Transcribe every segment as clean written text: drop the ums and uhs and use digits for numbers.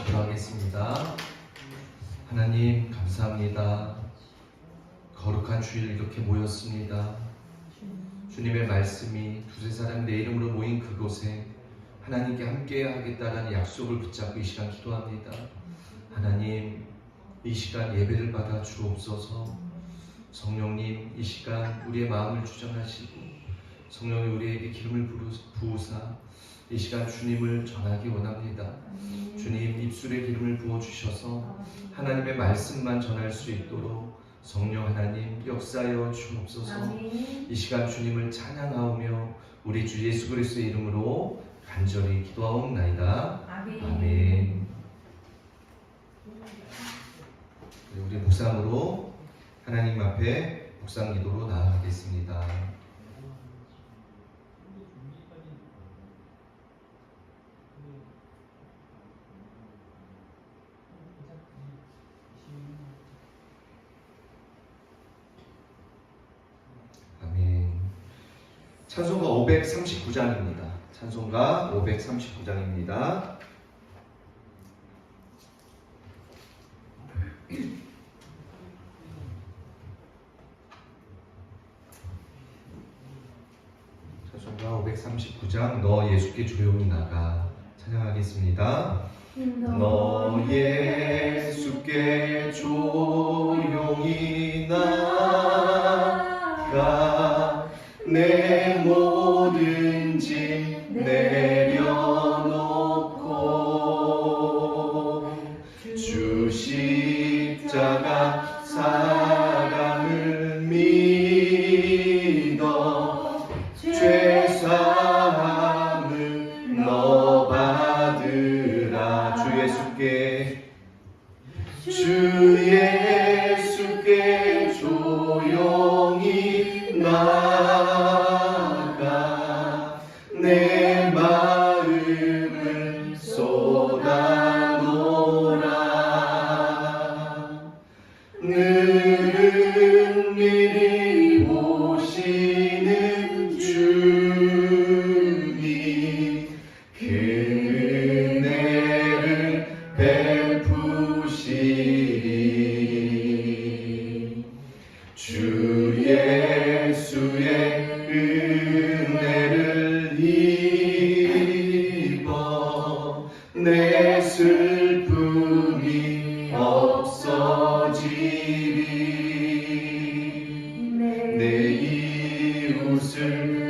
기도하겠습니다. 하나님 감사합니다. 거룩한 주일 이렇게 모였습니다. 주님의 말씀이 두세 사람 내 이름으로 모인 그곳에 하나님께 함께 하겠다라는 약속을 붙잡고 이 시간 기도합니다. 하나님, 이 시간 예배를 받아 주옵소서. 성령님, 이 시간 우리의 마음을 주장하시고 성령이 우리에게 기름을 부으사 이 시간 주님을 전하기 원합니다. 주님, 입술에 기름을 부어주셔서 하나님의 말씀만 전할 수 있도록 성령 하나님 역사하여 주옵소서. 이 시간 주님을 찬양하오며 우리 주 예수 그리스도의 이름으로 간절히 기도하옵나이다. 아멘. 우리 묵상으로 하나님 앞에 묵상 기도로 나아가겠습니다. 찬송가 539장입니다. 찬송가 539장입니다. 찬송가 539장 너 예수께 조용히 나가 찬양하겠습니다. 너 예수께 조용히 나가 내 모든 짐 내려놓고 주 십자가 사랑을 믿어 죄사함을 너 받으라. 주 예수께 조용히 나가 내 마음을 쏟아놓으라. 능히 보시는 주님 그 은혜를 베푸시리. 주 예수의 은혜를 입어 내 슬픔이 없어지리. 내 이웃을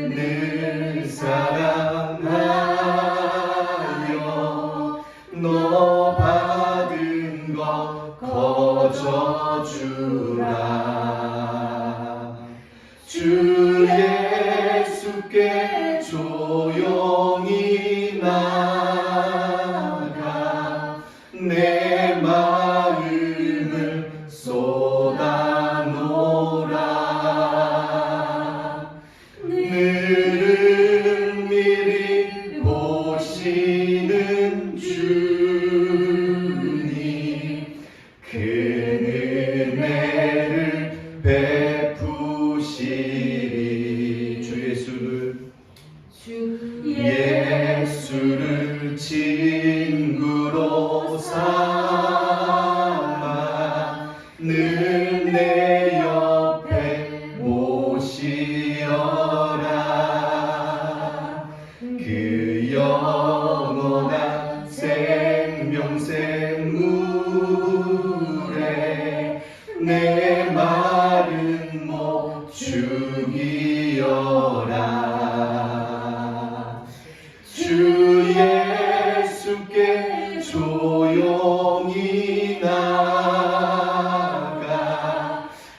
늘 사랑하여 너 받은 것 거저주라. 주 예수께 조용히 나가 내 마음을 쏟아놓으라. 능히 보시는 주님 그 은혜를 베푸시리. 주 예수를 친구로 삼아 늘 내 옆에 모시어라. 그 영원한 생명샘물에 내 마른 목 죽이어라. 주 예수께 조용히 나가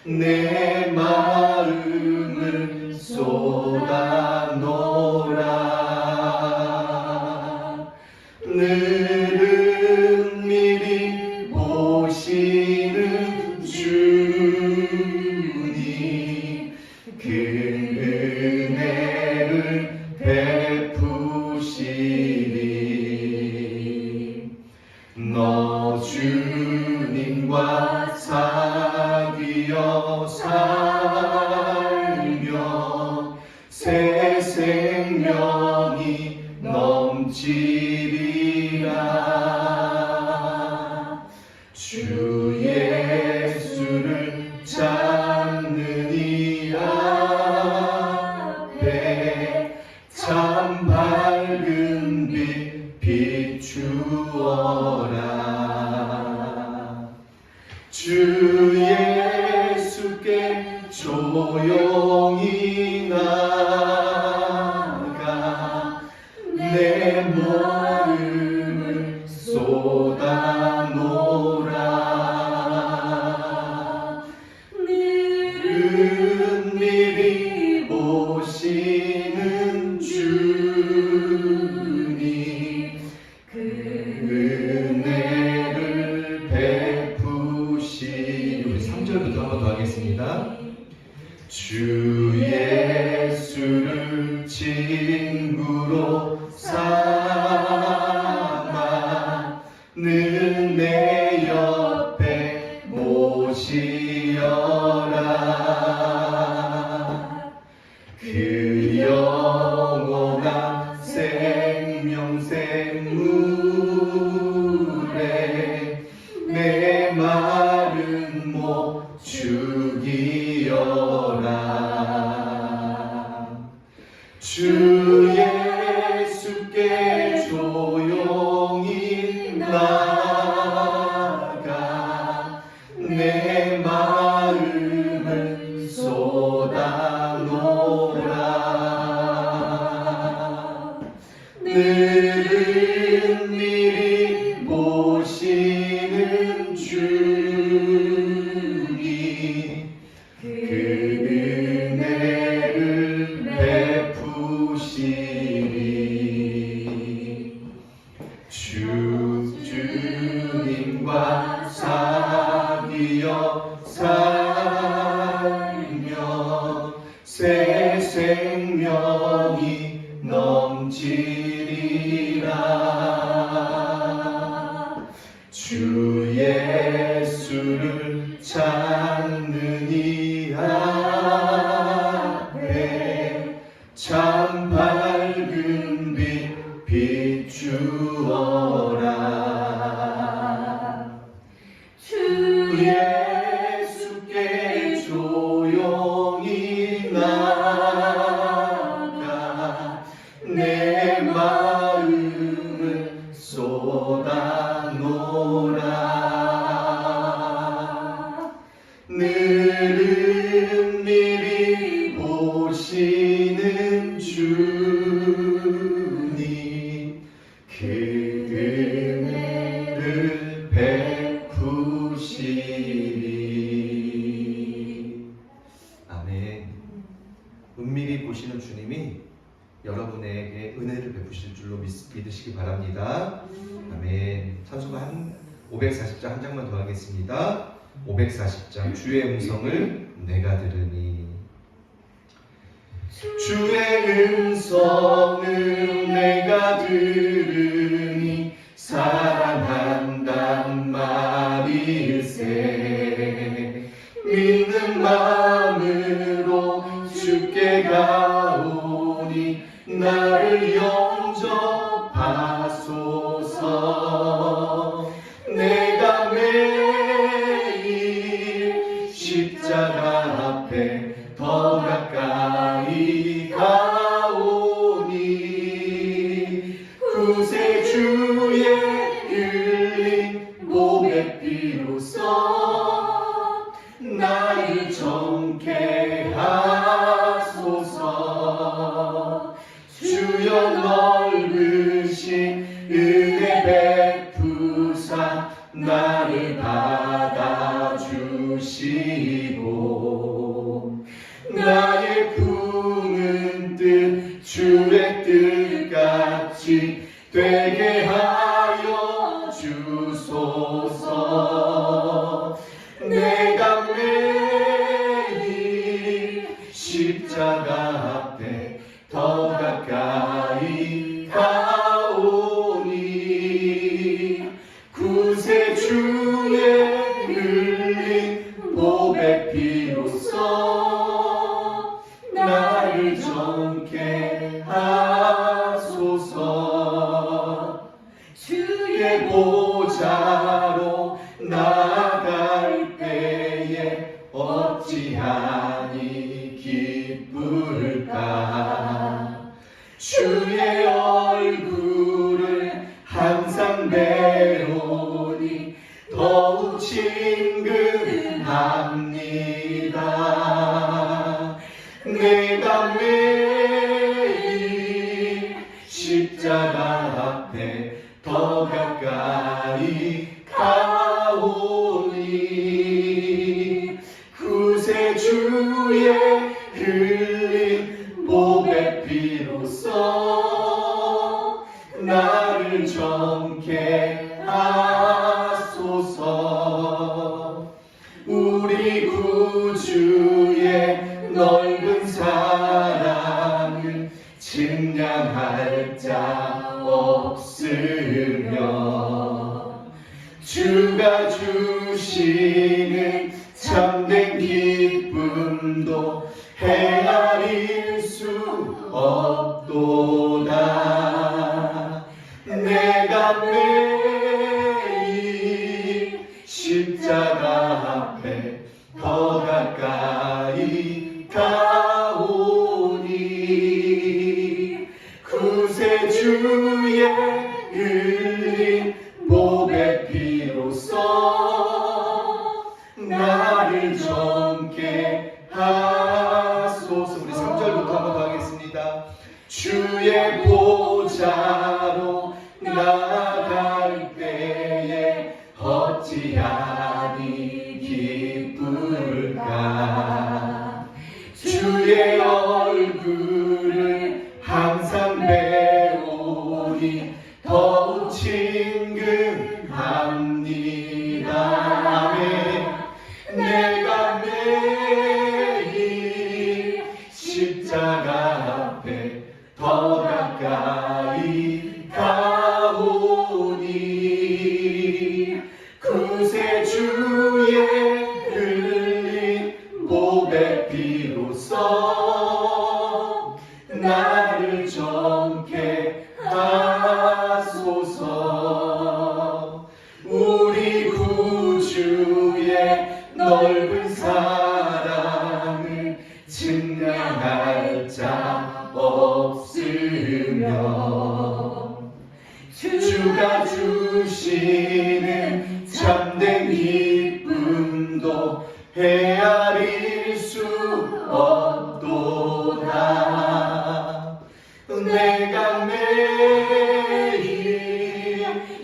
내 마음을 쏟아놓으라. 능히 보시는 주님 그 은혜를 베푸시리. 너 주님과 사귀어 살며 새 생명이 넘치리라. 지나가 내 마음을 쏟아놓으라. 늘은 미리 보시는 주님 그 은혜를 베푸시. 우리 3절부터 한 번 더 하겠습니다. 주 예수를 친구로 삼아 늘 내 옆에 모시어라. 그 영원한 생명샘물에 내 마른 목 죽이어라. 주 예수께 조용히 나가 내 마음을 쏟아놓으라. 늘은 미리 보시는 주님 그 은혜를 베푸시리. 주님과 사귀어 살며 새 생명이 넘치리라. 주 예수를 찾는 이 앞에 참 밝은 빛 비추어라. 주 예수께 조용히 나가 내 마음을 쏟아놓으라. 늘은 미리 보시는 주님 그 은혜를 베푸시리. 아멘. 은밀히 보시는 주님이 여러분에게 은혜를 베푸실 줄로 믿으시기 바랍니다. 아멘. 찬송가 한 540장 한 장만 더 하겠습니다. 540장 주의 음성을 내가 들으니. 주의 음성을 내가 들으니 사랑한단 말일세. 믿는 마음으로 주께 가오니 나를 영접하소서. 내가 매일 십자가 앞에 더 가까이 가오니 구세주의 흘린 몸의 피로써 나를 정케 하소서. 주여 넓으신 은혜 베푸사 나를 받아주시고 나의 품은 뜻 주의 뜻같이 되게 하여 주소서. 내가 매일 십자가 앞에 더 가까이 가오니 구세주의 흘린 보배 피로써 나를 정케 하소서. 보배 피로써 나를 정케 하소서. 우리 구주의 넓은 사랑을 증량할 자 없으며 주가 주시는 참된 기쁨도 헤아릴 수 없도다. 내가 매일 십자가 앞에 더 가까이 가오니 구세주의 흘린 보배 피로써 나를 정케 하소서. 우리 3절부터 한번 더 하겠습니다. 주의 보좌로 나갈 때에 어찌하니 기쁠까. 주의 얼굴을 항상 배우니 더욱 친근합니다. 아멘. 내가 매일 십자가 앞에 더 가까이 가오니 구세주의 흘린 보배 피로써 나를 정케 하소서. 우리 구주의 넓은 사랑을 증량할 자 없으며 주가 주시는 참된 기쁨도 헤아릴 수 없도다. 내가 매일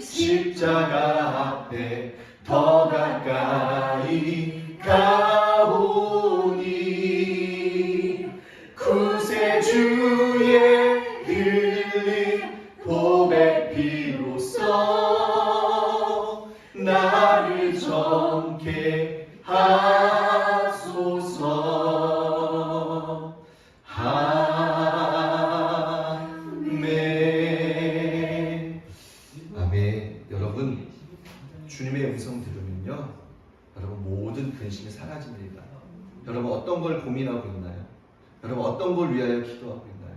십자가 앞에 더 가까이 가오니 구세주의 흘린 보배 피로써 나를 정케 하소서. 아멘. 아멘. 여러분, 주님의 음성 들으면요, 여러분 모든 근심이 사라집니다. 여러분 어떤 걸 고민하고 있나요? 여러분 어떤 걸 위하여 기도하고 있나요?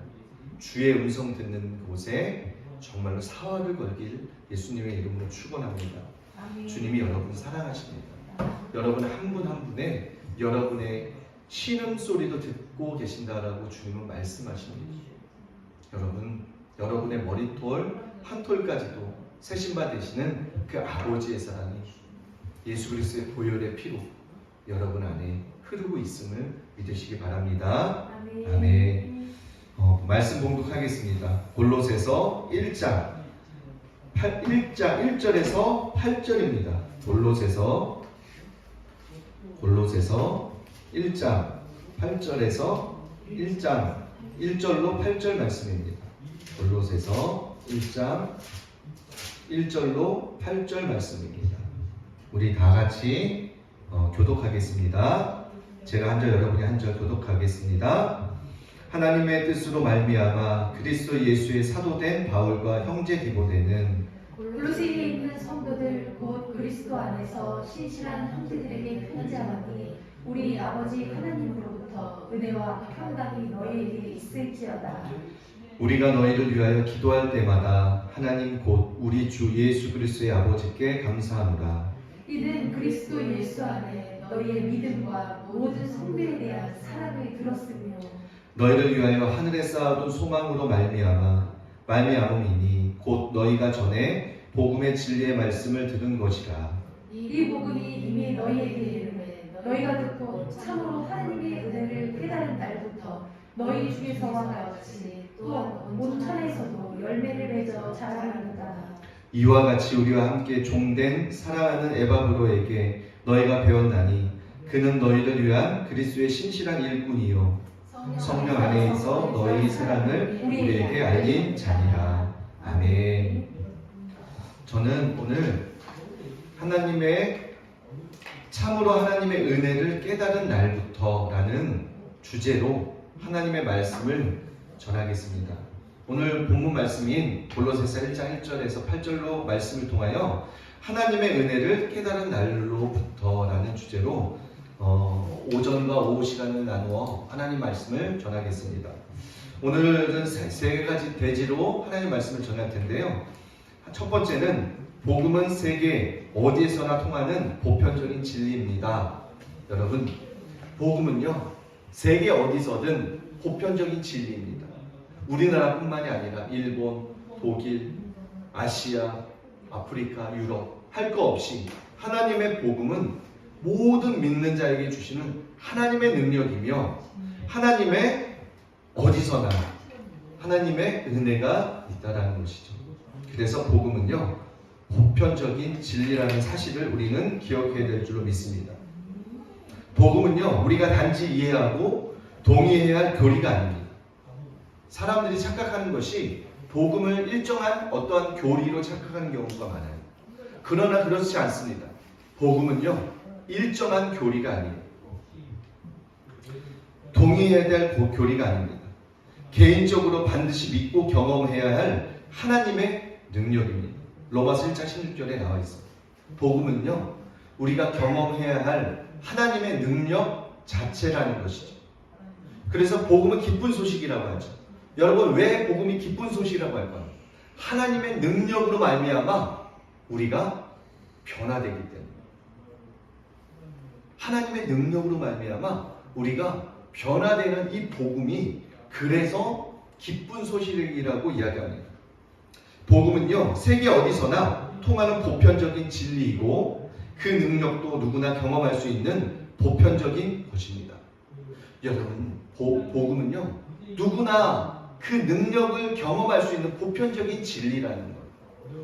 주의 음성 듣는 곳에 정말로 사활을 걸길 예수님의 이름으로 축원합니다. 주님이 여러분 사랑하십니다. 여러분 한 분 한 분의 여러분의 신음소리도 듣고 계신다라고 주님은 말씀하십니다. 여러분, 여러분의 머리털 한 톨까지도 세신바 되시는 그 아버지의 사랑이 예수 그리스도의 보혈의 피로 여러분 안에 흐르고 있음을 믿으시기 바랍니다. 아멘. 아멘. 말씀 봉독하겠습니다. 골로새서 1장 1절에서 8절입니다. 골로새서 1장 8절에서 1절로 8절 말씀입니다. 골로새서 1장 1절로 8절 말씀입니다. 우리 다 같이 교독하겠습니다. 제가 한 절, 여러분이 한 절 교독하겠습니다. 하나님의 뜻으로 말미암아 그리스도 예수의 사도된 바울과 형제 디모데는 골로새에 있는 성도들 곧 그리스도 안에서 신실한 형제들에게 편지하노니 우리 아버지 하나님으로부터 은혜와 평강이 너희에게 있을지어다. 우리가 너희를 위하여 기도할 때마다 하나님 곧 우리 주 예수 그리스도의 아버지께 감사하노라. 이는 그리스도 예수 안에 너희의 믿음과 모든 성도에 대한 사랑을 들었으며 너희를 위하여 하늘에 쌓아둔 소망으로 말미암음이니 곧 너희가 전에 복음의 진리의 말씀을 들은 것이라. 이 복음이 이미 너희에게 이르매 너희가 듣고 참으로 하나님의 은혜를 깨달은 날부터 너희 중에서와 같이 또한 온 천에서도 열매를 맺어 자라는다. 이와 같이 우리와 함께 종된 사랑하는 에바브로에게 너희가 배웠나니 그는 너희를 위한 그리스도의 신실한 일꾼이요 성령 안에 있어 너희 사랑을 우리에게 알린 자니라. 아멘. 저는 오늘 참으로 하나님의 은혜를 깨달은 날부터라는 주제로 하나님의 말씀을 전하겠습니다. 오늘 본문 말씀인 골로새서 1장 1절에서 8절로 말씀을 통하여 하나님의 은혜를 깨달은 날로부터라는 주제로 오전과 오후 시간을 나누어 하나님 말씀을 전하겠습니다. 오늘은 세 가지 대지로 하나님 말씀을 전할 텐데요. 첫 번째는 복음은 세계 어디에서나 통하는 보편적인 진리입니다. 여러분, 복음은요, 세계 어디서든 보편적인 진리입니다. 우리나라뿐만이 아니라 일본, 독일, 아시아, 아프리카, 유럽 할 거 없이 하나님의 복음은 모든 믿는 자에게 주시는 하나님의 능력이며 하나님의 어디서나 하나님의 은혜가 있다라는 것이죠. 그래서 복음은요, 보편적인 진리라는 사실을 우리는 기억해야 될 줄로 믿습니다. 복음은요, 우리가 단지 이해하고 동의해야 할 교리가 아닙니다. 사람들이 착각하는 것이 복음을 일정한 어떠한 교리로 착각하는 경우가 많아요. 그러나 그렇지 않습니다. 복음은요, 일정한 교리가 아니에요. 동의해야 될 교리가 아닙니다. 개인적으로 반드시 믿고 경험해야 할 하나님의 능력입니다. 로마서 1장 16절에 나와 있어요. 복음은요, 우리가 경험해야 할 하나님의 능력 자체라는 것이죠. 그래서 복음은 기쁜 소식이라고 하죠. 여러분, 왜 복음이 기쁜 소식이라고 할까요? 하나님의 능력으로 말미암아 우리가 변화되기 때문에. 하나님의 능력으로 말미암아 우리가 변화되는 이 복음이 그래서 기쁜 소식이라고 이야기합니다. 복음은요, 세계 어디서나 통하는 보편적인 진리이고 그 능력도 누구나 경험할 수 있는 보편적인 것입니다. 여러분, 복음은요, 누구나 그 능력을 경험할 수 있는 보편적인 진리라는 것.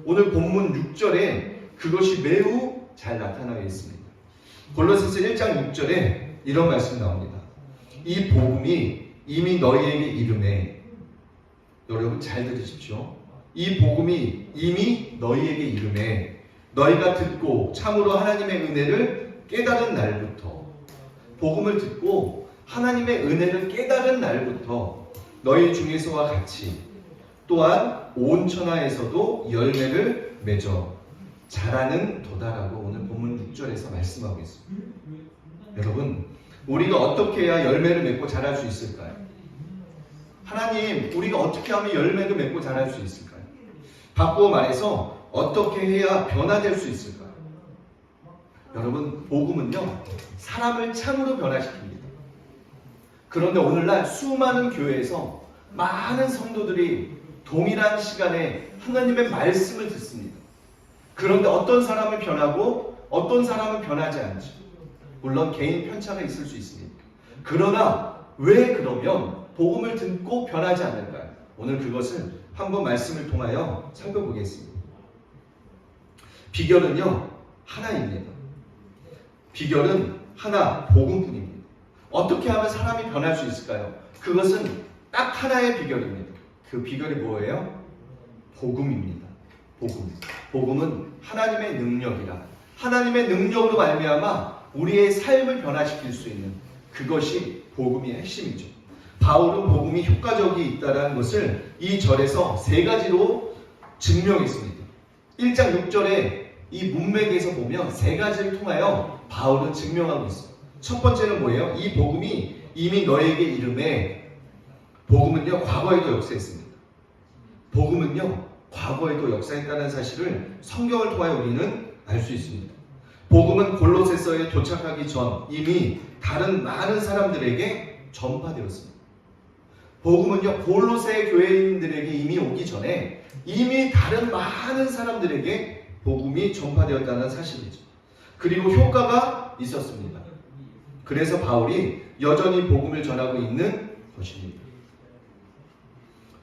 오늘 본문 6절에 그것이 매우 잘 나타나고 있습니다. 골로새서 1장 6절에 이런 말씀이 나옵니다. 이 복음이 이미 너희에게 이르매. 여러분 잘 들으십시오. 이 복음이 이미 너희에게 이르매 너희가 듣고 참으로 하나님의 은혜를 깨달은 날부터, 복음을 듣고 하나님의 은혜를 깨달은 날부터 너희 중에서와 같이 또한 온 천하에서도 열매를 맺어 자라는 도다라고 오늘 본문 6절에서 말씀하고 있습니다. 여러분, 우리가 어떻게 해야 열매를 맺고 자랄 수 있을까요? 하나님, 우리가 어떻게 하면 열매를 맺고 자랄 수 있을까요? 바꾸어 말해서 어떻게 해야 변화될 수 있을까요? 여러분, 복음은요, 사람을 참으로 변화시킵니다. 그런데 오늘날 수많은 교회에서 많은 성도들이 동일한 시간에 하나님의 말씀을 듣습니다. 그런데 어떤 사람은 변하고 어떤 사람은 변하지 않죠. 물론 개인 편차가 있을 수 있습니다. 그러나 왜 그러면 복음을 듣고 변하지 않을까요? 오늘 그것을 한번 말씀을 통하여 살펴보겠습니다. 비결은요, 하나입니다. 비결은 하나, 복음뿐입니다. 어떻게 하면 사람이 변할 수 있을까요? 그것은 딱 하나의 비결입니다. 그 비결이 뭐예요? 복음입니다. 복음. 복음은 하나님의 능력이라. 하나님의 능력으로 말미암아 우리의 삶을 변화시킬 수 있는 그것이 복음의 핵심이죠. 바울은 복음이 효과적이 있다는 것을 이 절에서 세 가지로 증명했습니다. 1장 6절에 이 문맥에서 보면 세 가지를 통하여 바울은 증명하고 있어요. 첫 번째는 뭐예요? 이 복음이 이미 너에게 이름에, 복음은요, 과거에도 역사했습니다. 복음은요, 과거에도 역사했다는 사실을 성경을 통하여 우리는 알 수 있습니다. 복음은 골로새서에 도착하기 전 이미 다른 많은 사람들에게 전파되었습니다. 복음은요, 골로새 교회인들에게 이미 오기 전에 이미 다른 많은 사람들에게 복음이 전파되었다는 사실이죠. 그리고 효과가 있었습니다. 그래서 바울이 여전히 복음을 전하고 있는 것입니다.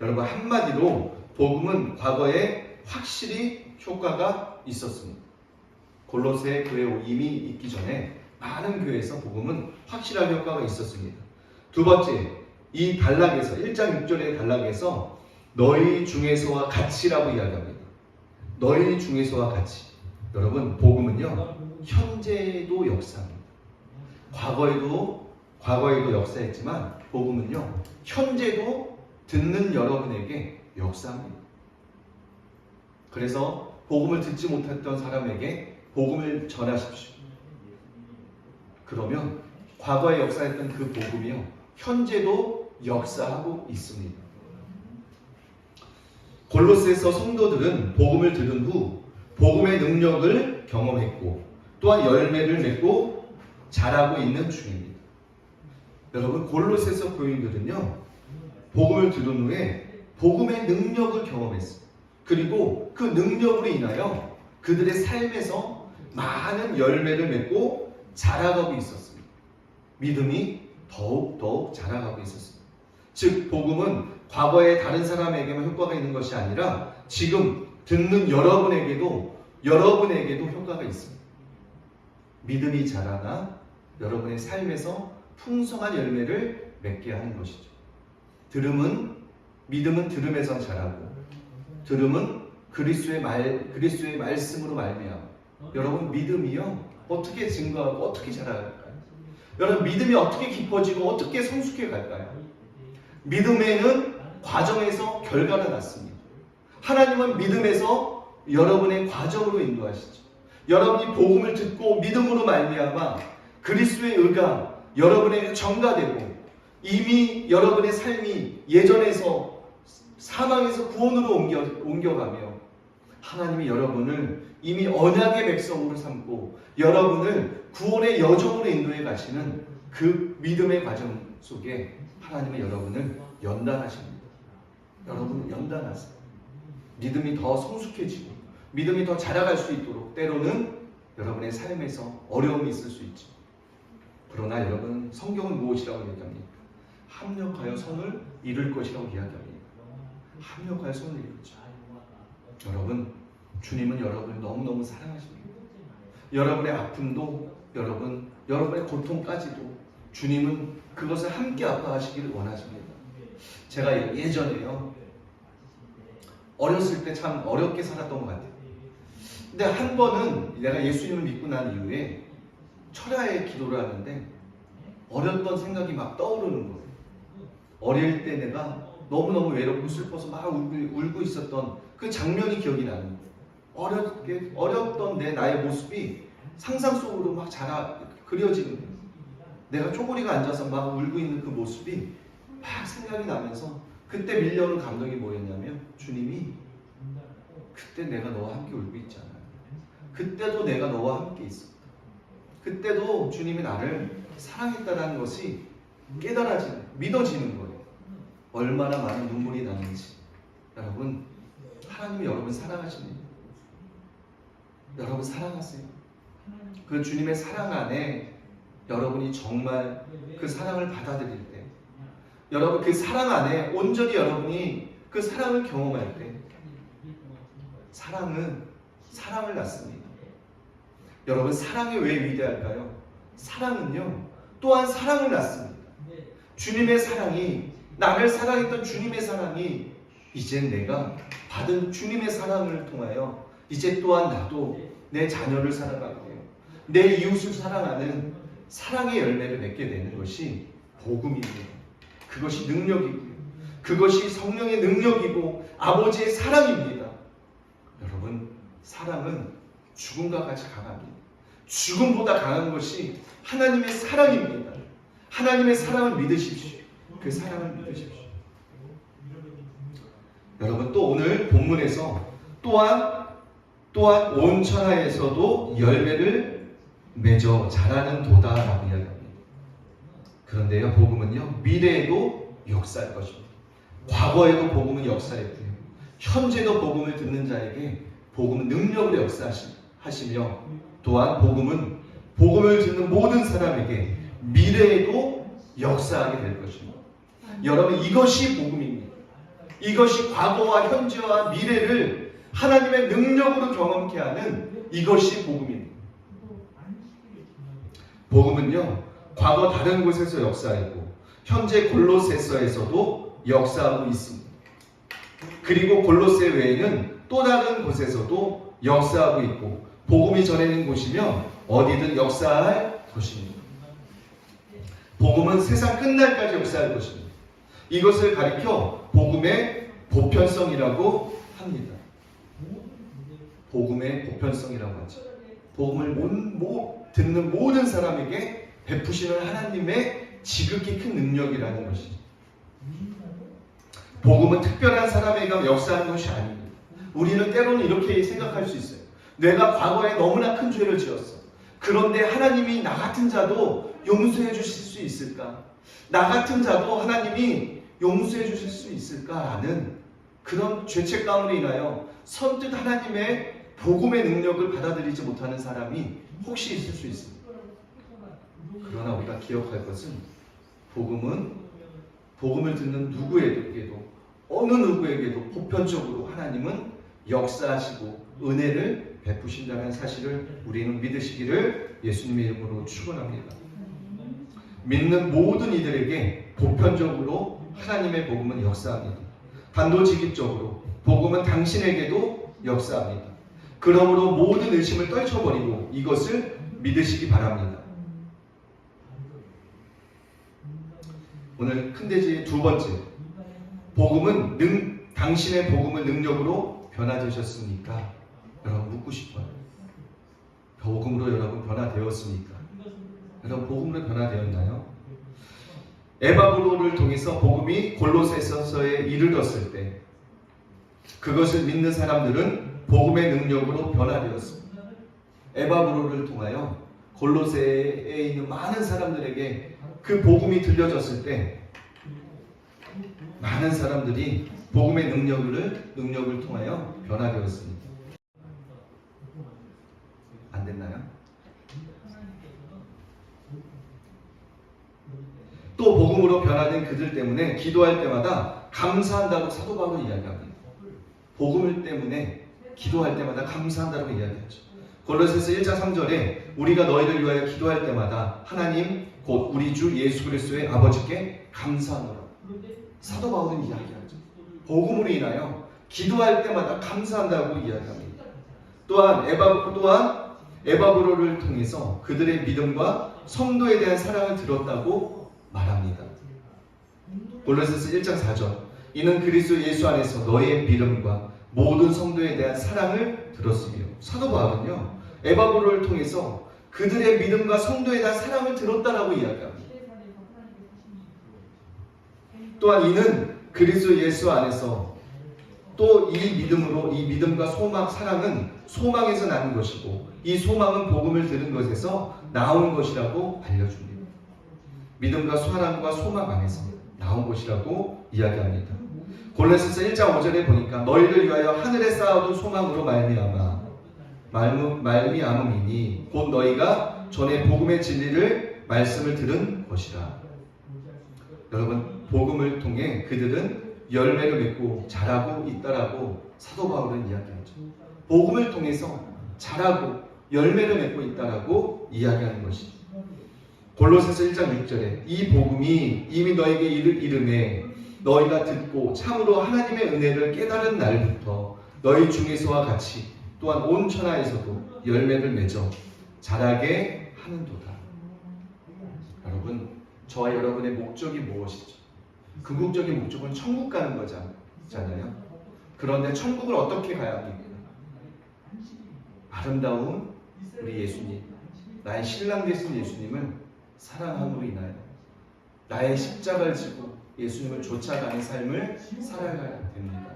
여러분, 한마디로 복음은 과거에 확실히 효과가 있었습니다. 골로새 교회에 이미 있기 전에 많은 교회에서 복음은 확실한 효과가 있었습니다. 두 번째, 이 단락에서 1장 6절의 단락에서 너희 중에서와 같이라고 이야기합니다. 너희 중에서와 같이. 여러분, 복음은요 현재도 역사합니다. 과거에도 역사했지만 복음은요 현재도 듣는 여러분에게 역사합니다. 그래서 복음을 듣지 못했던 사람에게 복음을 전하십시오. 그러면 과거에 역사했던 그 복음이요 현재도 역사하고 있습니다. 골로새서 성도들은 복음을 들은 후 복음의 능력을 경험했고 또한 열매를 맺고 자라고 있는 중입니다. 여러분, 골로새서 교인들은요 복음을 들은 후에 복음의 능력을 경험했어요. 그리고 그 능력으로 인하여 그들의 삶에서 많은 열매를 맺고 자라가고 있었습니다. 믿음이 더욱 자라가고 있었습니다. 즉 복음은 과거의 다른 사람에게만 효과가 있는 것이 아니라 지금 듣는 여러분에게도 효과가 있습니다. 믿음이 자라나 여러분의 삶에서 풍성한 열매를 맺게 하는 것이죠. 믿음은 들음에서 자라고 들음은 그리스도의 말씀으로 말미암아. 여러분, 믿음이요 어떻게 증거하고 어떻게 자라갈까요? 여러분, 믿음이 어떻게 깊어지고 어떻게 성숙해 갈까요? 믿음에는 과정에서 결과가 났습니다. 하나님은 믿음에서 여러분의 과정으로 인도하시죠. 여러분이 복음을 듣고 믿음으로 말미암아 그리스도의 의가 여러분에게 전가되고 이미 여러분의 삶이 예전에서 사망에서 구원으로 옮겨가며 하나님이 여러분을 이미 언약의 백성으로 삼고 여러분을 구원의 여정으로 인도해 가시는 그 믿음의 과정 속에 하나님은 여러분을 연단하십니다. 여러분을 연단하세요. 믿음이 더 성숙해지고 믿음이 더 자라갈 수 있도록 때로는 여러분의 삶에서 어려움이 있을 수 있죠. 그러나 여러분, 성경은 무엇이라고 얘기합니까? 합력하여 선을 이룰 것이라고 이야기합니다. 합력하여 선을 이루죠. 여러분, 주님은 여러분을 너무너무 사랑하십니다. 여러분의 아픔도 여러분의 고통까지도 주님은 그것을 함께 아파하시기를 원하십니다. 제가 예전에요 어렸을 때 참 어렵게 살았던 것 같아요. 근데 한 번은 내가 예수님을 믿고 난 이후에 철야의 기도를 하는데 어렸던 생각이 막 떠오르는 거예요. 어릴 때 내가 너무너무 외롭고 슬퍼서 막 울고 있었던 그 장면이 기억이 나는 거예요. 어렸던 나의 모습이 상상 속으로 막 그려지는 거예요. 내가 쪼그리가 앉아서 막 울고 있는 그 모습이 막 생각이 나면서 그때 밀려오는 감동이 뭐였냐면 주님이 그때 내가 너와 함께 울고 있잖아. 그때도 내가 너와 함께 있었다. 그때도 주님이 나를 사랑했다는 것이 믿어지는 거예요. 얼마나 많은 눈물이 나는지. 여러분, 하나님이 여러분 사랑하십니다. 여러분 사랑하세요. 그 주님의 사랑 안에 여러분이 정말 그 사랑을 받아들일 때, 여러분 그 사랑 안에 온전히 여러분이 그 사랑을 경험할 때, 사랑을 낳습니다. 여러분, 사랑이 왜 위대할까요? 사랑은요 또한 사랑을 낳습니다. 주님의 사랑이, 나를 사랑했던 주님의 사랑이 이젠 내가 받은 주님의 사랑을 통하여 이제 또한 나도 내 자녀를 사랑하게 돼요. 내 이웃을 사랑하는 사랑의 열매를 맺게 되는 것이 복음입니다. 그것이 능력이고요. 그것이 성령의 능력이고 아버지의 사랑입니다. 여러분, 사랑은 죽음과 같이 강합니다. 죽음보다 강한 것이 하나님의 사랑입니다. 하나님의 사랑을 믿으십시오. 그 사랑을 믿으십시오. 여러분, 또 오늘 본문에서 또한 온 천하에서도 열매를 맺어 자라는 도다라고 이야기합니다. 그런데요, 복음은요 미래에도 역사할 것입니다. 과거에도 복음은 역사했고요, 현재도 복음을 듣는 자에게 복음은 능력으로 역사하시며 또한 복음을 듣는 모든 사람에게 미래에도 역사하게 될 것입니다. 여러분, 이것이 복음입니다. 이것이 과거와 현재와 미래를 하나님의 능력으로 경험케 하는 이것이 복음입니다. 복음은요 과거 다른 곳에서 역사했고 현재 골로새서에서도 역사하고 있습니다. 그리고 골로새 외에는 또 다른 곳에서도 역사하고 있고 복음이 전해진 곳이면 어디든 역사할 것입니다. 복음은 세상 끝날까지 역사할 것입니다. 이것을 가리켜 복음의 보편성이라고 합니다. 복음의 보편성이라고 하죠. 복음을 듣는 모든 사람에게 베푸시는 하나님의 지극히 큰 능력이라는 것이죠. 복음은 특별한 사람에게 역사하는 것이 아닙니다. 우리는 때로는 이렇게 생각할 수 있어요. 내가 과거에 너무나 큰 죄를 지었어. 그런데 하나님이 나 같은 자도 용서해 주실 수 있을까? 나 같은 자도 하나님이 용서해 주실 수 있을까라는 그런 죄책감으로 인하여 선뜻 하나님의 복음의 능력을 받아들이지 못하는 사람이 혹시 있을 수 있습니다. 그러나 우리가 기억할 것은 복음을 듣는 누구에게도 어느 누구에게도 보편적으로 하나님은 역사하시고 은혜를 베푸신다는 사실을 우리는 믿으시기를 예수님의 이름으로 축원합니다. 믿는 모든 이들에게 보편적으로 하나님의 복음은 역사합니다. 단도직입적으로 복음은 당신에게도 역사합니다. 그러므로 모든 의심을 떨쳐버리고 이것을 믿으시기 바랍니다. 오늘 큰 대지의 두 번째, 당신의 복음을 능력으로 변화되셨습니까? 여러분 묻고 싶어요. 복음으로 여러분 변화되었습니까? 여러분 복음으로 변화되었나요? 에바브로를 통해서 복음이 골로새서에 이르렀을 때 그것을 믿는 사람들은 복음의 능력으로 변화되었습니다. 에바브로를 통하여 골로새에 있는 많은 사람들에게 그 복음이 들려졌을 때 많은 사람들이 복음의 능력을 통하여 변화되었습니다. 안 됐나요? 또 복음으로 변화된 그들 때문에 기도할 때마다 감사한다고 사도 바울은 이야기합니다. 복음 때문에 기도할 때마다 감사한다고 이야기하죠. 골로새서 1장 3절에 우리가 너희를 위하여 기도할 때마다 하나님 곧 우리 주 예수 그리스도의 아버지께 감사하노라. 사도 바울은 이야기하죠. 복음으로 인하여 기도할 때마다 감사한다고 이야기합니다. 또한 에바브로를 통해서 그들의 믿음과 성도에 대한 사랑을 들었다고 말합니다. 골로새서 1장 4절 이는 그리스도 예수 안에서 너의 믿음과 모든 성도에 대한 사랑을 들었으며 사도 바울은요 에바브로를 통해서 그들의 믿음과 성도에 대한 사랑을 들었다라고 이야기합니다. 또한 이는 그리스도 예수 안에서 또 이 믿음과 사랑은 소망에서 나는 것이고 이 소망은 복음을 들은 것에서 나온 것이라고 알려줍니다. 믿음과 사랑과 소망 안에서 나온 것이라고 이야기합니다. 골로새서 1장 5절에 보니까 너희를 위하여 하늘에 쌓아둔 소망으로 말미암음이니 곧 너희가 전에 복음의 진리를 말씀을 들은 것이라. 여러분 복음을 통해 그들은 열매를 맺고 자라고 있다라고 사도 바울은 이야기하죠. 복음을 통해서 자라고 열매를 맺고 있다라고 이야기하는 것이죠. 골로새서 1장 6절에 이 복음이 이미 너에게 이름에 너희가 듣고 참으로 하나님의 은혜를 깨달은 날부터 너희 중에서와 같이 또한 온 천하에서도 열매를 맺어 자라게 하는도다. 여러분 저와 여러분의 목적이 무엇이죠? 궁극적인 목적은 천국 가는 거잖아요. 그런데 천국을 어떻게 가야 합니까? 아름다운 우리 예수님, 나의 신랑 되신 예수님을 사랑함으로 인하여 나의 십자가를 지고 예수님을 쫓아가는 삶을 살아가야 됩니다.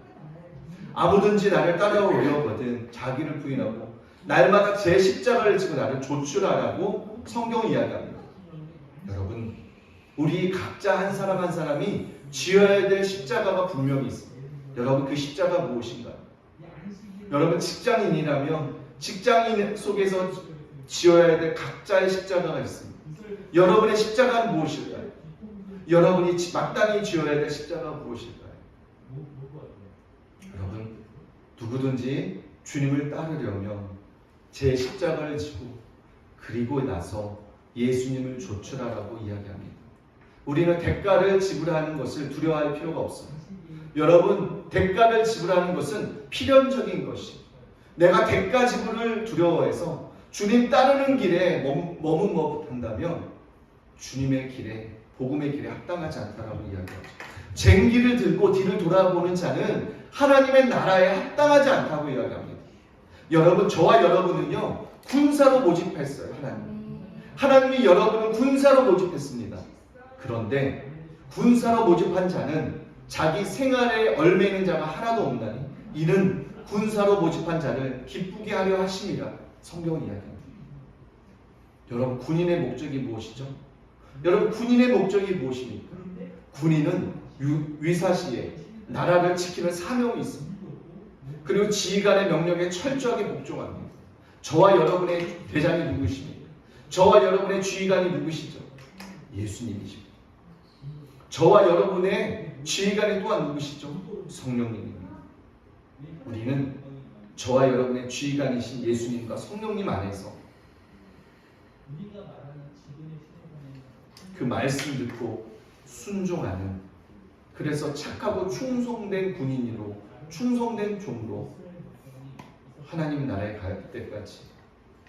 아무든지 나를 따라오려거든 자기를 부인하고 날마다 제 십자가를 지고 나를 좇으라라고 성경이 이야기합니다. 여러분 우리 각자 한 사람 한 사람이 지어야 될 십자가가 분명히 있습니다. 여러분 그 십자가 무엇인가요? 여러분 직장인이라면 직장인 속에서 지어야 될 각자의 십자가가 있습니다. 여러분의 십자가는 무엇일까요? 여러분이 마땅히 지어야 될 십자가가 무엇일까요? 여러분 누구든지 주님을 따르려면 제 십자가를 지고 그리고 나서 예수님을 좇으라라고 이야기합니다. 우리는 대가를 지불하는 것을 두려워할 필요가 없습니다. 여러분, 대가를 지불하는 것은 필연적인 것이. 내가 대가 지불을 두려워해서 주님 따르는 길에 머뭇머뭇한다면 주님의 길에, 복음의 길에 합당하지 않다라고 이야기하죠. 쟁기를 들고 뒤를 돌아보는 자는 하나님의 나라에 합당하지 않다고 이야기합니다. 여러분, 저와 여러분은요, 군사로 모집했어요. 하나님이 여러분을 군사로 모집했습니다. 그런데 군사로 모집한 자는 자기 생활에 얽매이는 자가 하나도 없나니 이는 군사로 모집한 자를 기쁘게 하려 하심이라 성경은 이야기합니다. 여러분, 군인의 목적이 무엇이죠? 여러분, 군인의 목적이 무엇입니까? 군인은 위사시에 나라를 지키는 사명이 있습니다. 그리고 지휘관의 명령에 철저하게 복종합니다. 저와 여러분의 대장이 누구십니까? 저와 여러분의 지휘관이 누구시죠? 예수님이십니다. 저와 여러분의 지휘관이 또한 누구시죠? 성령님입니다. 우리는 저와 여러분의 지휘관이신 예수님과 성령님 안에서 그 말씀 듣고 순종하는, 그래서 착하고 충성된 군인으로, 충성된 종으로 하나님 나라에 갈 때까지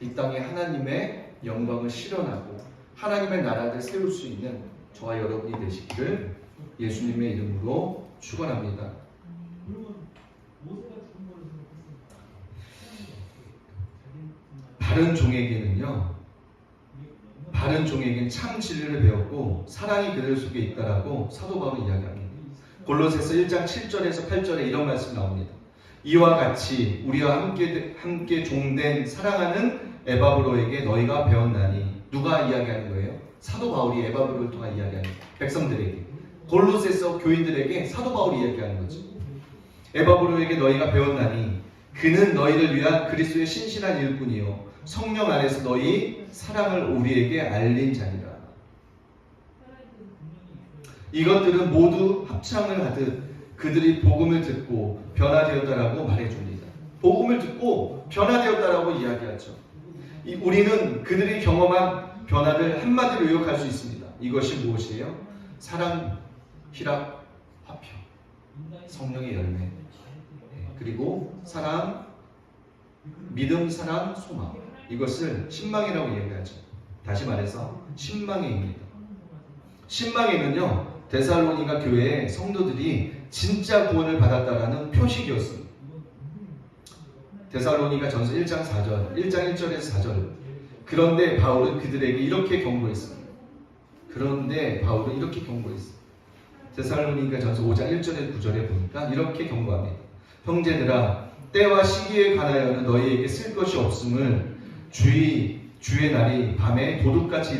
이 땅에 하나님의 영광을 실현하고 하나님의 나라를 세울 수 있는 저와 여러분이 되시기를 예수님의 이름으로 축원합니다. 바른 종에게는 참 진리를 배웠고 사랑이 그들 속에 있다라고 사도 바울은 이야기합니다. 골로새서 1장 7절에서 8절에 이런 말씀이 나옵니다. 이와 같이 우리와 함께 종된 사랑하는 에바브로에게 너희가 배웠나니. 누가 이야기하는 거예요? 사도 바울이 에바브로를 통한 이야기하는 백성들에게, 골로새서 교인들에게 사도 바울이 이야기하는 거죠. 에바브로에게 너희가 배웠나니 그는 너희를 위한 그리스도의 신실한 일꾼이요 성령 안에서 너희 사랑을 우리에게 알린 자니라. 이것들은 모두 합창을 하듯 그들이 복음을 듣고 변화되었다라고 말해줍니다. 복음을 듣고 변화되었다라고 이야기하죠. 우리는 그들이 경험한 변화를 한마디로 요약할 수 있습니다. 이것이 무엇이에요? 사랑, 희락, 화평, 성령의 열매, 그리고 사랑, 믿음, 사랑, 소망. 이것을 신망이라고 이야기하죠. 다시 말해서 신망회입니다. 신망회는요, 데살로니가 교회의 성도들이 진짜 구원을 받았다라는 표식이었습니다. 데살로니가 전서 1장 1절에서 4절. 그런데 바울은 그들에게 이렇게 경고했습니다. 데살로니가 전서 5장 1절에서 9절에 보니까 이렇게 경고합니다. 형제들아, 때와 시기에 관하여는 너희에게 쓸 것이 없음을 주의 날이 밤에 도둑같이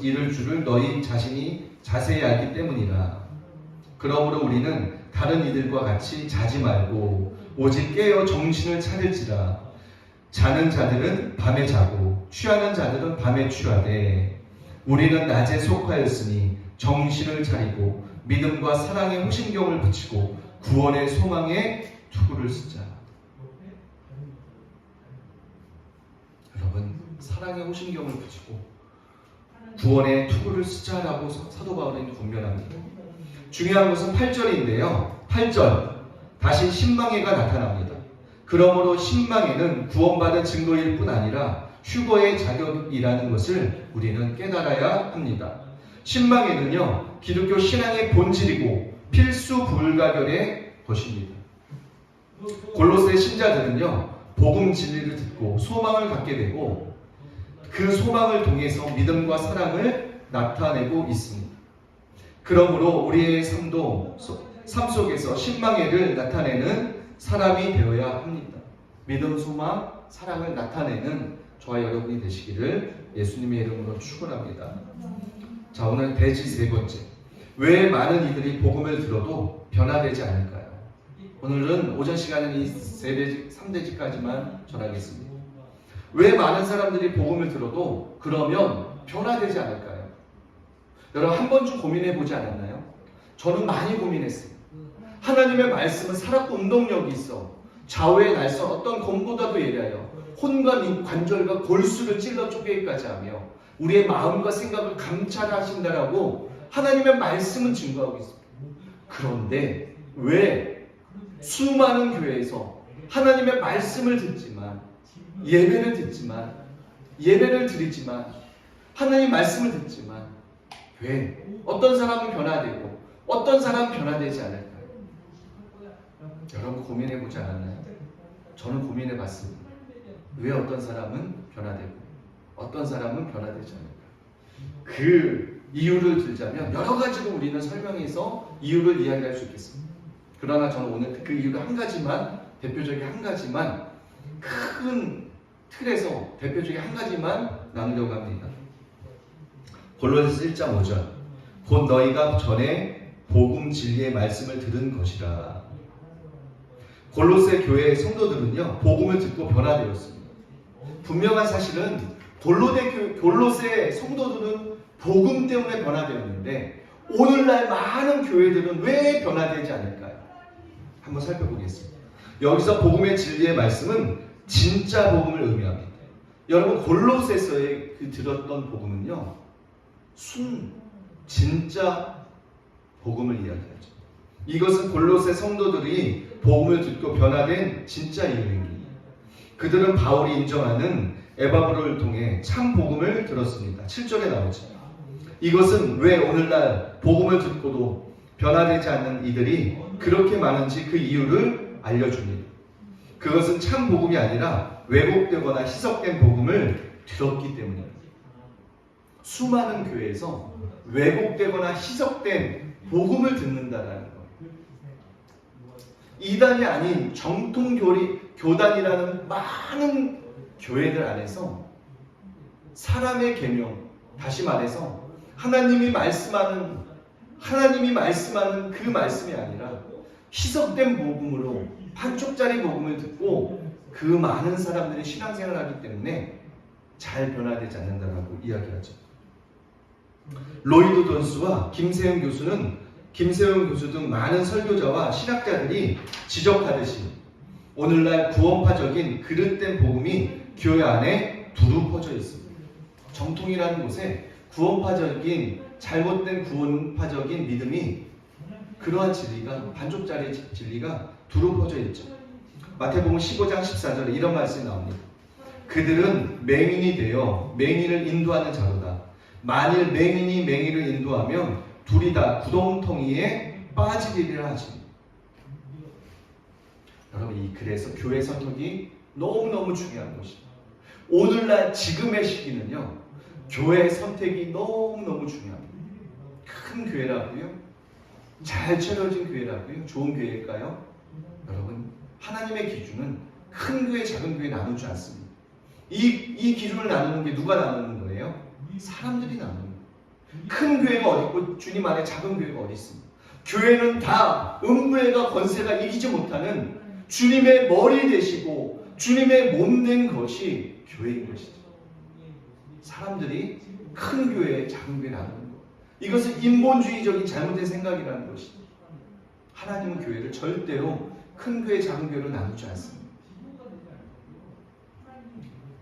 이를 줄을 너희 자신이 자세히 알기 때문이라. 그러므로 우리는 다른 이들과 같이 자지 말고 오직 깨어 정신을 차릴지라. 자는 자들은 밤에 자고 취하는 자들은 밤에 취하되 우리는 낮에 속하였으니 정신을 차리고 믿음과 사랑에 호신경을 붙이고 구원의 소망에 투구를 쓰자. 여러분, 사랑에 호신경을 붙이고 구원의 투구를 쓰자라고 사도 바울은 권면합니다. 중요한 것은 8절인데요. 8절, 다시 신망회가 나타납니다. 그러므로 신망회는 구원받은 증거일 뿐 아니라 휴거의 자격이라는 것을 우리는 깨달아야 합니다. 신망회는요, 기독교 신앙의 본질이고 필수 불가결의 것입니다. 골로새 신자들은요, 복음 진리를 듣고 소망을 갖게 되고 그 소망을 통해서 믿음과 사랑을 나타내고 있습니다. 그러므로 우리의 삶 속에서 신망회를 나타내는 사람이 되어야 합니다. 믿음, 소망, 사랑을 나타내는 저와 여러분이 되시기를 예수님의 이름으로 축원합니다. 자, 오늘 대지 세 번째. 왜 많은 이들이 복음을 들어도 변화되지 않을까요? 오늘은 오전 시간에는 이 3대지까지만 전하겠습니다. 왜 많은 사람들이 복음을 들어도 그러면 변화되지 않을까요? 여러분, 한 번쯤 고민해 보지 않았나요? 저는 많이 고민했어요. 하나님의 말씀은 살았고 운동력이 있어. 좌우의 날선 어떤 검보다도 예리하여 혼과 관절과 골수를 찔러 쪼개기까지 하며 우리의 마음과 생각을 감찰하신다라고 하나님의 말씀은 증거하고 있습니다. 그런데 왜 수많은 교회에서 하나님의 말씀을 듣지만 예배를 드리지만 하나님 말씀을 듣지만 왜 어떤 사람은 변화되고 어떤 사람은 변화되지 않을까요? 여러분 고민해보지 않았나요? 저는 고민해봤습니다. 왜 어떤 사람은 변화되고 어떤 사람은 변화되지 않을까? 그 이유를 들자면 여러 가지로 우리는 설명해서 이유를 이야기할 수 있겠습니다. 그러나 저는 오늘 그 이유를 대표적인 한 가지만 큰 틀에서 대표적인 한 가지만 나누려고 합니다. 골로새서 1장 5절 곧 너희가 전에 복음 진리의 말씀을 들은 것이라. 골로새 교회 성도들은요 복음을 듣고 변화되었습니다. 분명한 사실은 골로새 성도들은 복음 때문에 변화되었는데 오늘날 많은 교회들은 왜 변화되지 않을까요? 한번 살펴보겠습니다. 여기서 복음의 진리의 말씀은 진짜 복음을 의미합니다. 여러분 골로새서에 들었던 복음은요 진짜 복음을 이야기하죠. 이것은 골로새 성도들이 복음을 듣고 변화된 진짜 이유입니다. 그들은 바울이 인정하는 에바브로를 통해 참 복음을 들었습니다. 7절에 나오죠. 이것은 왜 오늘날 복음을 듣고도 변화되지 않는 이들이 그렇게 많은지 그 이유를 알려줍니다. 그것은 참 복음이 아니라 왜곡되거나 희석된 복음을 들었기 때문입니다. 수많은 교회에서 왜곡되거나 희석된 복음을 듣는다라는 거예요. 이단이 아닌 정통 교단이라는 많은 교회들 안에서 사람의 계명, 다시 말해서 하나님이 말씀하는 그 말씀이 아니라 희석된 복음으로 한쪽짜리 복음을 듣고 그 많은 사람들이 신앙생활을 하기 때문에 잘 변화되지 않는다라고 이야기하죠. 로이드 존스와 김세영 교수 등 많은 설교자와 신학자들이 지적하듯이 오늘날 구원파적인 그릇된 복음이 교회 안에 두루 퍼져 있습니다. 정통이라는 곳에 잘못된 구원파적인 믿음이 그러한 진리가 반쪽짜리 진리가 두루 퍼져 있죠. 마태복음 15장 14절에 이런 말씀이 나옵니다. 그들은 맹인이 되어 맹인을 인도하는 자로다. 만일 맹인이 맹인을 인도하면 둘이 다 구덩텅이에 빠지리라 하지. 여러분 그래서 교회 선택이 너무너무 중요한 것입니다. 오늘날 지금의 시기는요 교회 선택이 너무너무 중요합니다. 큰 교회라고요? 잘 차려진 교회라고요? 좋은 교회일까요? 여러분 하나님의 기준은 큰 교회 작은 교회 나누지 않습니다. 이 기준을 나누는 게 누가 나누는 거예요? 사람들이 나누는 거예요. 큰 교회가 어디 있고 주님 안에 작은 교회가 어디 있습니까? 교회는 다 음부의가 권세가 이기지 못하는 주님의 머리 되시고 주님의 몸 된 것이 교회인 것이죠. 사람들이 큰 교회, 작은 교회 나누는 것. 이것은 인본주의적인 잘못된 생각이라는 것이죠. 하나님은 교회를 절대로 큰 교회, 작은 교회로 나누지 않습니다.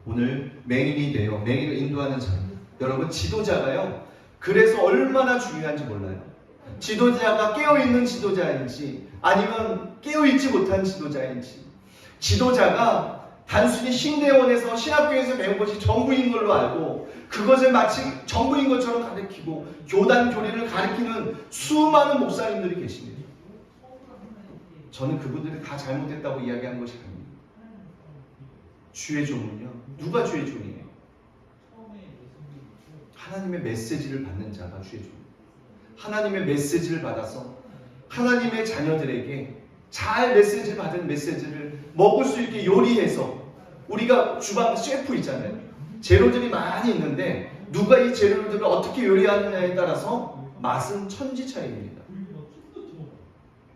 오늘 맹인이 되어 맹인을 인도하는 자입니다. 여러분 지도자가요. 그래서 얼마나 중요한지 몰라요. 지도자가 깨어있는 지도자인지 아니면 깨어있지 못한 지도자인지 지도자가 단순히 신대원에서 신학교에서 배운 것이 전부인 걸로 알고 그것을 마치 전부인 것처럼 가르치고 교단 교리를 가르치는 수많은 목사님들이 계십니다. 저는 그분들이 다 잘못했다고 이야기한 것이 아닙니다. 주의 종은요. 누가 주의 종이에요? 하나님의 메시지를 받는 자가 주의 종. 하나님의 메시지를 받아서 하나님의 자녀들에게 잘 메시지를 받은 메시지를 먹을 수 있게 요리해서 우리가 주방 셰프 있잖아요. 재료들이 많이 있는데 누가 이 재료들을 어떻게 요리하느냐에 따라서 맛은 천지 차이입니다.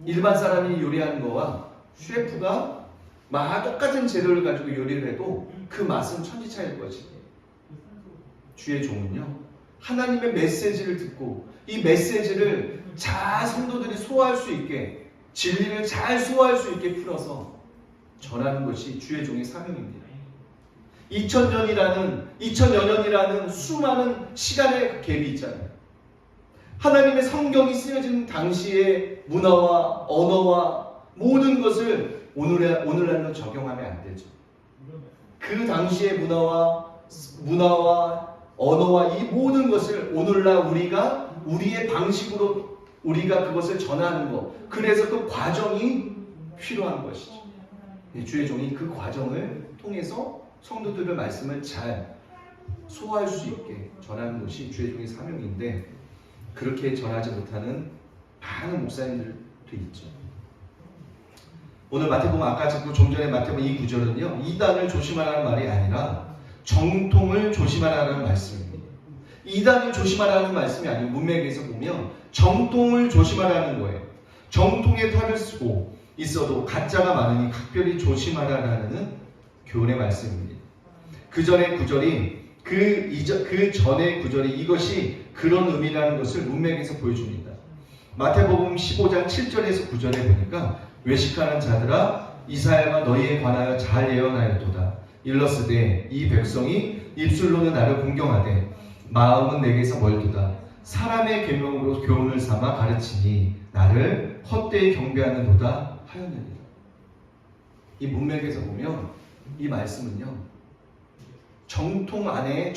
일반 사람이 요리하는 거와 셰프가 똑같은 재료를 가지고 요리를 해도 그 맛은 천지 차이일 것입니다. 주의 종은요. 하나님의 메시지를 듣고 이 메시지를 잘 성도들이 소화할 수 있게 진리를 잘 소화할 수 있게 풀어서 전하는 것이 주의 종의 사명입니다. 2000여 년이라는 수많은 시간의 갭이 있잖아요. 하나님의 성경이 쓰여진 당시의 문화와 언어와 모든 것을 오늘날로 적용하면 안 되죠. 그 당시의 문화와 언어와 이 모든 것을 오늘날 우리가 우리의 방식으로 우리가 그것을 전하는 것. 그래서 그 과정이 필요한 것이죠. 주의 종이 그 과정을 통해서 성도들의 말씀을 잘 소화할 수 있게 전하는 것이 주의 종의 사명인데, 그렇게 전하지 못하는 많은 목사님들도 있죠. 오늘 마태복음 아까 좀 전에 마태복음 이 구절은요, 이단을 조심하라는 말이 아니라 정통을 조심하라는 말씀입니다. 이단을 조심하라는 말씀이 아니고 문맥에서 보면 정통을 조심하라는 거예요. 정통의 탈을 쓰고 있어도 가짜가 많으니 각별히 조심하라는 교훈의 말씀입니다. 그 전의 구절이 그 전의 구절이 이것이 그런 의미라는 것을 문맥에서 보여줍니다. 마태복음 15장 7절에서 9절에 보니까 외식하는 자들아 이사야가 너희에 관하여 잘 예언하였도다. 일러스되 이 백성이 입술로는 나를 공경하되 마음은 내게서 멀도다. 사람의 계명으로 교훈을 삼아 가르치니 나를 헛되이 경배하는도다 하였느니라. 이 문맥에서 보면 이 말씀은요, 정통 안에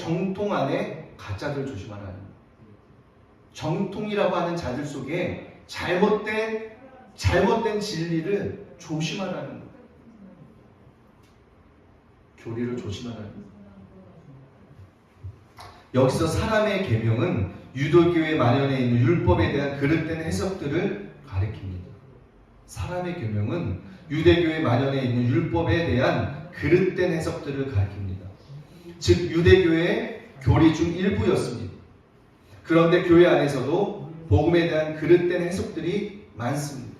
가짜들 조심하라는, 정통이라고 하는 자들 속에 잘못된 진리를 조심하라는 거예요. 교리를 조심하라는 거예요. 여기서 사람의 계명은 유대교의 만연해 있는 율법에 대한 그릇된 해석들을 가리킵니다. 사람의 계명은 유대교의 만연해 있는 율법에 대한 그릇된 해석들을 가리킵니다. 즉 유대교의 교리 중 일부였습니다. 그런데 교회 안에서도 복음에 대한 그릇된 해석들이 많습니다.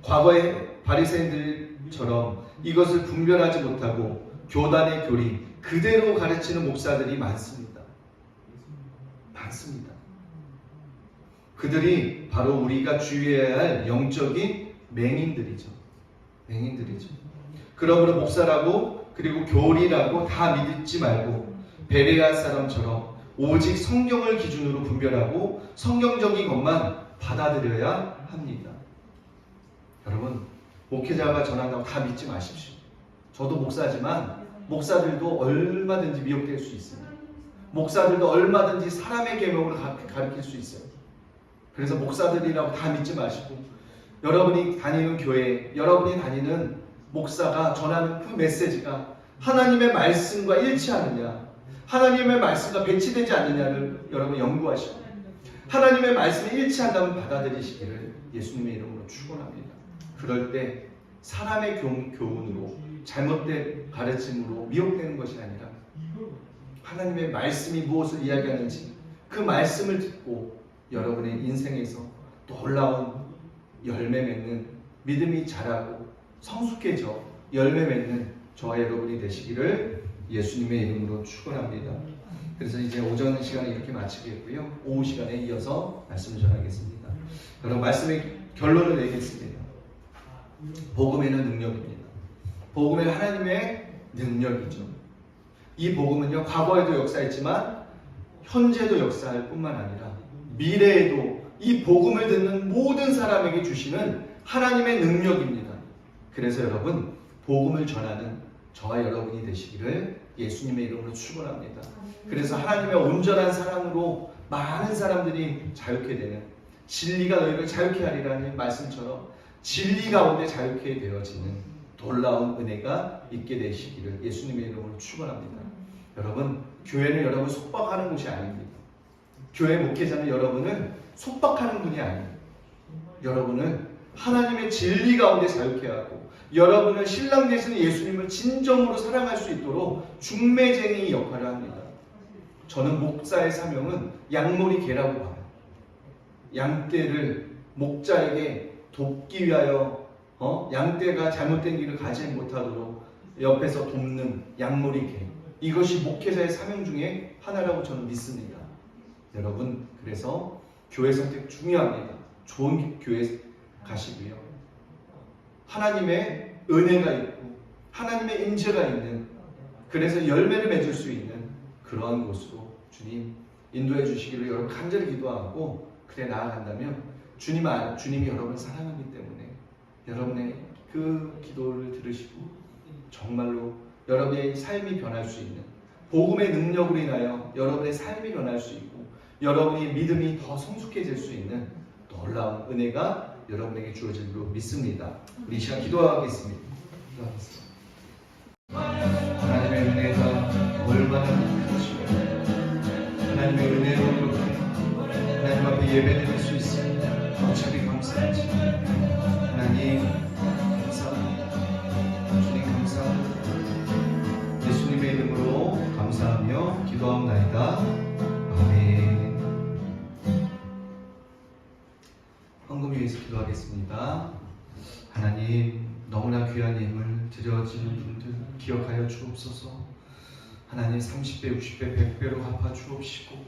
과거의 바리새인들처럼 이것을 분별하지 못하고 교단의 교리 그대로 가르치는 목사들이 많습니다. 그들이 바로 우리가 주의해야 할 영적인 맹인들이죠. 그러므로 목사라고 그리고 교리라고 다 믿지 말고 베레아 사람처럼 오직 성경을 기준으로 분별하고 성경적인 것만 받아들여야 합니다. 여러분, 목회자가 전한다고 다 믿지 마십시오. 저도 목사지만 목사들도 얼마든지 미혹될 수 있습니다. 목사들도 얼마든지 사람의 계명으로 가르칠 수 있어요. 그래서 목사들이라고 다 믿지 마시고 여러분이 다니는 교회, 여러분이 다니는 목사가 전하는 그 메시지가 하나님의 말씀과 일치하느냐, 하나님의 말씀과 배치되지 않느냐를 여러분 연구하시고 하나님의 말씀에 일치한다면 받아들이시기를 예수님의 이름으로 축원합니다. 그럴 때 사람의 교훈으로 잘못된 가르침으로 미혹되는 것이 아니라 하나님의 말씀이 무엇을 이야기하는지 그 말씀을 듣고 여러분의 인생에서 놀라운 열매 맺는, 믿음이 자라고 성숙해져 열매 맺는 저와 여러분이 되시기를 예수님의 이름으로 축원합니다. 그래서 이제 오전 시간에 이렇게 마치겠고요. 오후 시간에 이어서 말씀을 전하겠습니다. 여러분, 말씀의 결론을 내겠습니다. 복음에는 능력입니다. 복음은 하나님의 능력이죠. 이 복음은요, 과거에도 역사했지만 현재도 역사할 뿐만 아니라 미래에도 이 복음을 듣는 모든 사람에게 주시는 하나님의 능력입니다. 그래서 여러분, 복음을 전하는 저와 여러분이 되시기를 예수님의 이름으로 축원합니다. 그래서 하나님의 온전한 사랑으로 많은 사람들이 자유케 되는, 진리가 너희를 자유케 하리라는 말씀처럼 진리 가운데 자유케 되어지는 놀라운 은혜가 있게 되시기를 예수님의 이름으로 축원합니다. 여러분, 교회는 여러분 속박하는 곳이 아닙니다. 교회 목회자는 여러분을 속박하는 분이 아닙니다. 여러분은 하나님의 진리 가운데 자유케 하고 여러분을 신랑 되시는 예수님을 진정으로 사랑할 수 있도록 중매쟁이 역할을 합니다. 저는 목사의 사명은 양머리 개라고 봐요. 양떼를 목자에게 돕기 위하여 양떼가 잘못된 길을 가지 못하도록 옆에서 돕는 양머리 개. 이것이 목회자의 사명 중에 하나라고 저는 믿습니다. 여러분, 그래서 교회 선택 중요합니다. 좋은 교회 가시고요. 하나님의 은혜가 있고 하나님의 임재가 있는, 그래서 열매를 맺을 수 있는 그러한 곳으로 주님 인도해 주시기를 여러분 간절히 기도하고 그래 나아간다면 주님이 여러분을 사랑하기 때문에 여러분의 그 기도를 들으시고 정말로 여러분의 삶이 변할 수 있는 복음의 능력으로 인하여 여러분의 삶이 변할 수 있고 여러분의 믿음이 더 성숙해질 수 있는 놀라운 은혜가 여러분에게 주어질 줄로 믿습니다. 우리 이 시간 기도하겠습니다. 하나님의 은혜가 얼마나 크시고 하나님의 은혜로 하나님 앞에 예배드릴 수 있습니다. 어차피 감사하지 하나님 감사합니다. 주님 감사합니다. 예수님의 이름으로 감사하며 기도하옵나이다. 아멘. 헌금 위해서 기도하겠습니다. 하나님 너무나 귀한 예물 드려지는 분들 기억하여 주옵소서. 하나님 30배, 60배, 100배로 갚아 주옵시고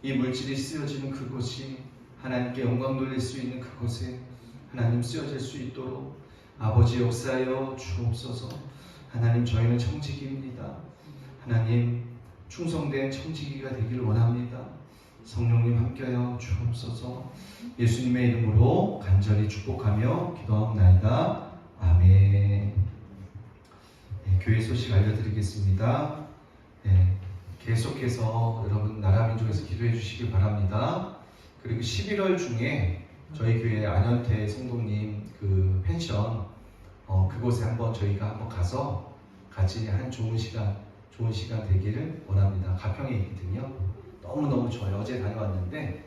이 물질이 쓰여지는 그곳이 하나님께 영광 돌릴 수 있는 그곳에 하나님 쓰여질 수 있도록 아버지 역사하여 주옵소서. 하나님 저희는 청지기입니다. 하나님 충성된 청지기가 되기를 원합니다. 성령님 함께하여 주옵소서. 예수님의 이름으로 간절히 축복하며 기도하옵나이다. 아멘. 네, 교회 소식 알려드리겠습니다. 네, 계속해서 여러분 나라민족에서 기도해 주시기 바랍니다. 그리고 11월 중에 저희 교회 안현태 성도님 그 펜션 그곳에 저희가 한번 가서 같이 한 좋은 시간 되기를 원합니다. 가평에 있거든요. 너무너무 좋아요. 어제 다녀왔는데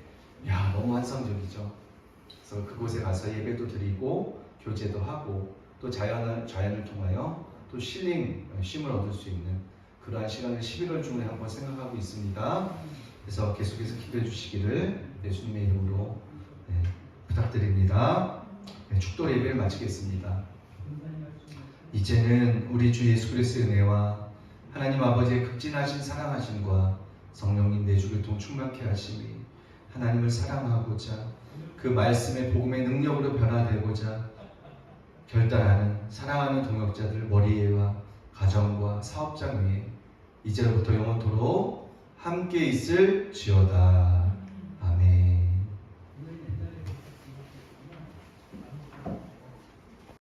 너무 환상적이죠. 그래서 그곳에 가서 예배도 드리고 교제도 하고 또 자연을 통하여 또 쉼을 얻을 수 있는 그러한 시간을 11월 중에 한번 생각하고 있습니다. 그래서 계속해서 기도해 주시기를 예수님의 이름으로 부탁드립니다. 축도 예배를 마치겠습니다. 이제는 우리 주 예수 그리스도의 은혜와 하나님 아버지의 극진하신 사랑하심과 성령님 내주를 충만케 하심이 하나님을 사랑하고자 그 말씀의 복음의 능력으로 변화되고자 결단하는 사랑하는 동역자들 머리에와 가정과 사업장 위에 이제로부터 영원토록 함께 있을지어다.